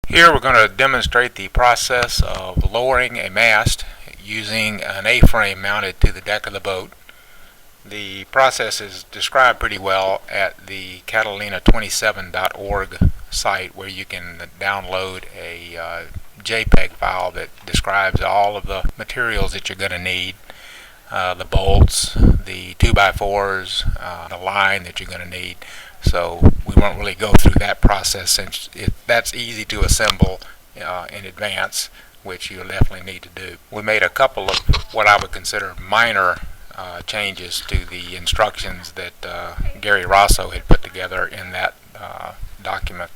Here we're going to demonstrate the process of lowering a mast using an A-frame mounted to the deck of the boat. The process is described pretty well at the Catalina27.org site, where you can download a JPEG file that describes all of the materials that you're going to need. The bolts, the 2x4s, the line that you're going to need. So we won't really go through that process, since that's easy to assemble in advance, which you'll definitely need to do. We made a couple of what I would consider minor changes to the instructions that Gary Rosso had put together in that document.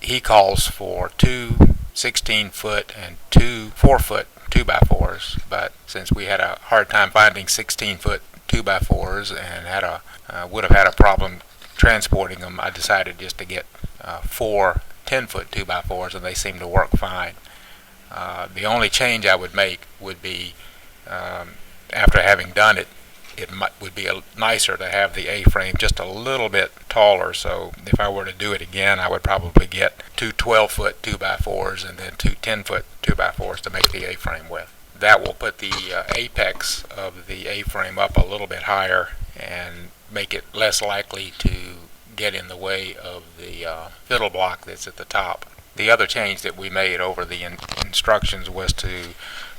He calls for two 16-foot and two 4-foot 2x4s, but since we had a hard time finding 16-foot 2x4s and would have had a problem transporting them, I decided just to get 4 10-foot 2x4s, and they seem to work fine. The only change I would make would be, after having done it, would be nicer to have the A-frame just a little bit taller. So if I were to do it again, I would probably get two 12-foot 2x4s and then two 10-foot 2x4s to make the A-frame with. That will put the apex of the A-frame up a little bit higher and make it less likely to get in the way of the fiddle block that's at the top. The other change that we made over the instructions was to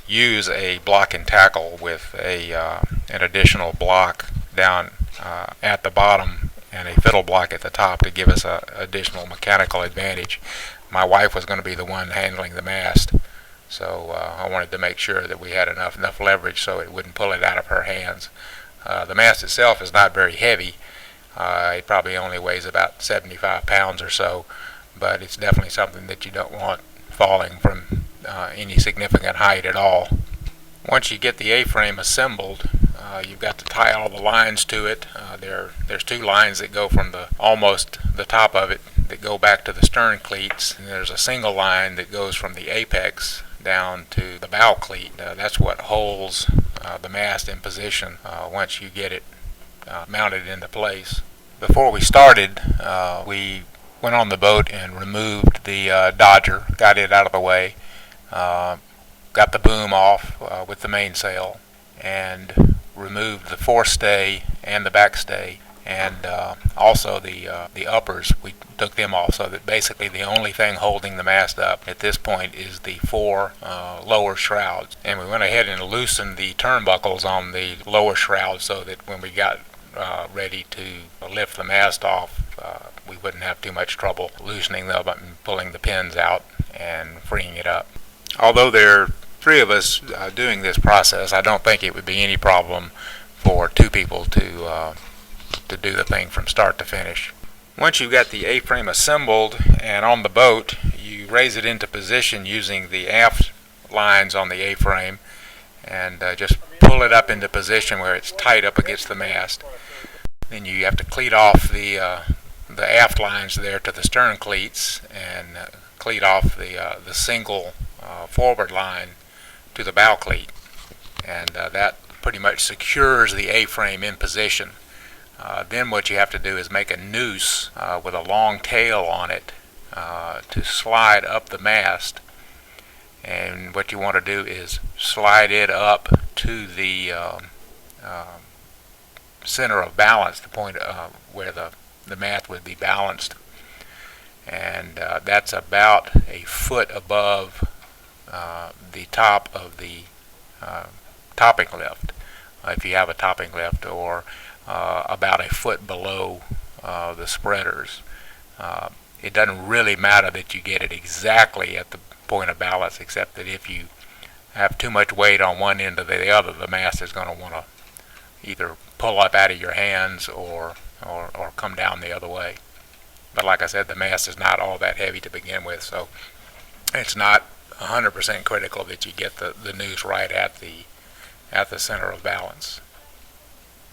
use a block and tackle with an additional block down at the bottom and a fiddle block at the top to give us an additional mechanical advantage. My wife was going to be the one handling the mast, so I wanted to make sure that we had enough leverage so it wouldn't pull it out of her hands. The mast itself is not very heavy. It probably only weighs about 75 pounds or so, but it's definitely something that you don't want falling from any significant height at all. Once you get the A-frame assembled, you've got to tie all the lines to it. There's 2 lines that go from almost the top of it that go back to the stern cleats, and there's a single line that goes from the apex down to the bow cleat. That's what holds the mast in position once you get it mounted into place. Before we started, we went on the boat and removed the Dodger, got it out of the way, got the boom off with the mainsail, and removed the forestay and the backstay, and also the uppers. We took them off, so that basically the only thing holding the mast up at this point is the 4 lower shrouds. And we went ahead and loosened the turnbuckles on the lower shroud so that when we got ready to lift the mast off, we wouldn't have too much trouble loosening them up and pulling the pins out and freeing it up. Although there are 3 of us doing this process, I don't think it would be any problem for 2 people to do the thing from start to finish. Once you've got the A-frame assembled and on the boat, you raise it into position using the aft lines on the A-frame and just pull it up into position where it's tight up against the mast. Then you have to cleat off the aft lines there to the stern cleats and cleat off the single forward line to the bow cleat, and that pretty much secures the A-frame in position. Then what you have to do is make a noose with a long tail on it to slide up the mast, and what you want to do is slide it up to the center of balance, the point where the mast would be balanced, and that's about a foot above the top of the topping lift, if you have a topping lift, or about a foot below the spreaders. It doesn't really matter that you get it exactly at the point of balance, except that if you have too much weight on one end or the other, the mast is going to want to either pull up out of your hands or come down the other way. But like I said, the mast is not all that heavy to begin with, so it's not 100% critical that you get the noose right at the center of balance.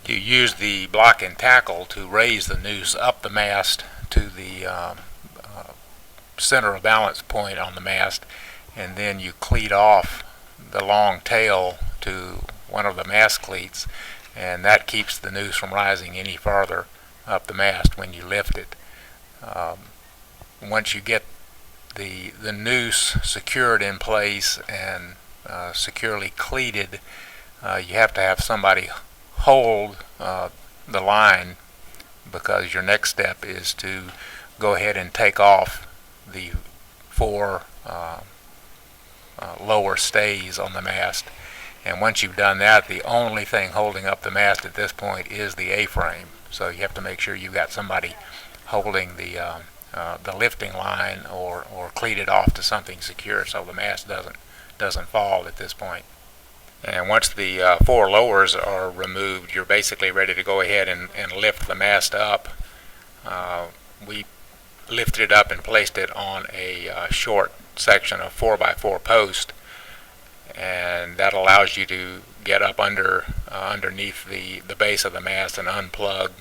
You use the block and tackle to raise the noose up the mast to the center of balance point on the mast, and then you cleat off the long tail to one of the mast cleats, and that keeps the noose from rising any farther up the mast when you lift it. Once you get the noose secured in place and securely cleated, you have to have somebody hold the line, because your next step is to go ahead and take off the four lower stays on the mast. And once you've done that, the only thing holding up the mast at this point is the A-frame. So you have to make sure you've got somebody holding the lifting line, or cleat it off to something secure so the mast doesn't fall at this point. And once the four lowers are removed, you're basically ready to go ahead and lift the mast up. We lifted it up and placed it on a short section of 4x4 post, and that allows you to get up underneath the base of the mast and unplug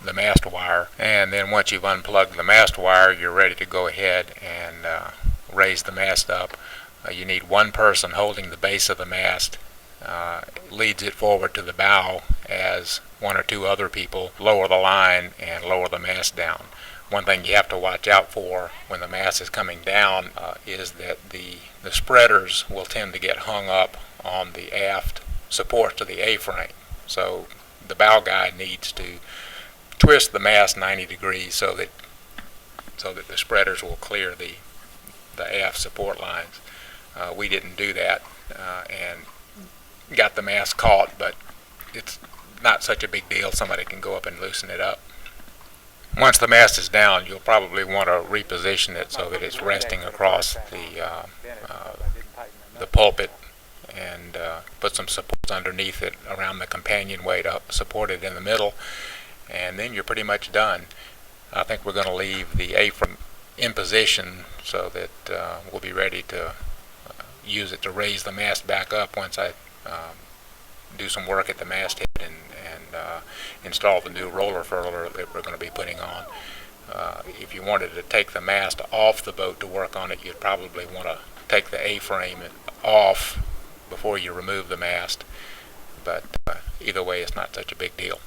the mast wire. And then once you've unplugged the mast wire, you're ready to go ahead and raise the mast up. You need one person holding the base of the mast, leads it forward to the bow as one or two other people lower the line and lower the mast down. One thing you have to watch out for when the mast is coming down is that the spreaders will tend to get hung up on the aft support to the A-frame. So the bow guy needs to twist the mast 90 degrees so that the spreaders will clear the aft support lines. We didn't do that and got the mast caught, but it's not such a big deal. Somebody can go up and loosen it up. Once the mast is down, you'll probably want to reposition it so that it's resting across the pulpit, and put some supports underneath it around the companionway to support it in the middle, and then you're pretty much done. I think we're going to leave the A-frame in position so that we'll be ready to use it to raise the mast back up once I do some work at the masthead and install the new roller furler that we're going to be putting on. If you wanted to take the mast off the boat to work on it, you'd probably want to take the A-frame off before you remove the mast, but either way, it's not such a big deal.